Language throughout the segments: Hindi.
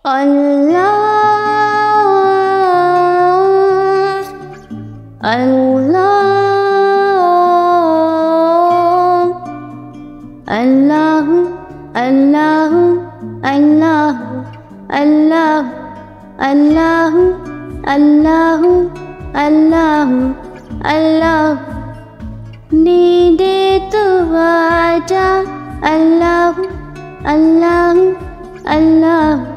अल्लाह अल्लाह अल्लाह अल्लाह अल्लाह अल्लाह अल्लाह अल्लाह अल्लाह अल्लाह नींदे तो आजा अल्लाह अल्लाह अल्लाह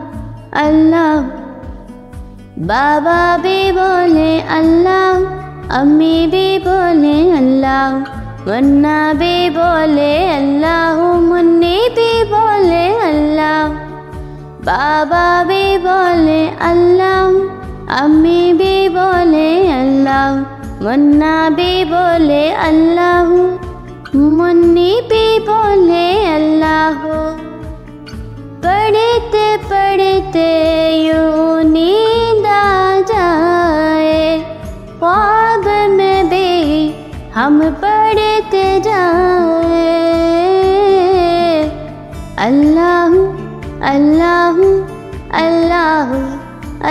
अल्लाह। बाबा भी बोले अल्लाह, अम्मी भी बोले अल्लाह, मुन्ना भी बोले अल्लाह, मुन्नी भी बोले अल्लाह। बाबा भी बोले अल्लाह, अम्मी भी बोले अल्लाह, मुन्ना भी बोले अल्लाह, मुन्नी भी बोले अल्लाह। पढ़ते पढ़ते यूं नींद आ जाए, ख्वाब में भी हम पढ़ते जाए। अल्लाह अल्लाह अल्लाह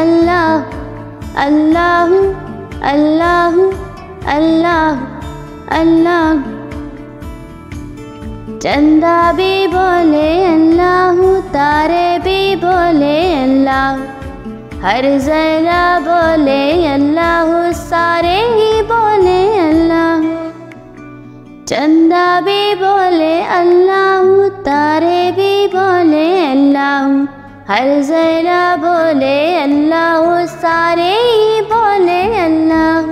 अल्लाह अल्लाह अल्लाह अल्लाह अल्लाह। चंदा भी बोले अल्लाह, तारे भी बोले अल्लाह, हर जरा बोले अल्लाह, सारे ही बोले अल्लाह। चंदा भी बोले अल्लाह, तारे भी बोले अल्लाह, हर जरा बोले अल्लाह, सारे ही बोले अल्लाह।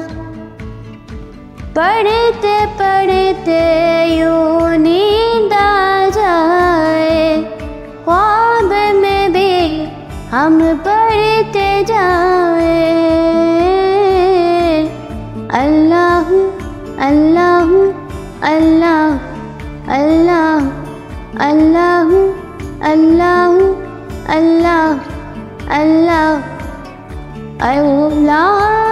पढ़ते पढ़ते यूं नींद आ जाए, ख्वाब में भी हम पढ़ते जाए। अल्लाह अल्लाह अल्लाह अल्लाह अल्लाह अल्लाह अल्लाह अल्लाह अल्लाह।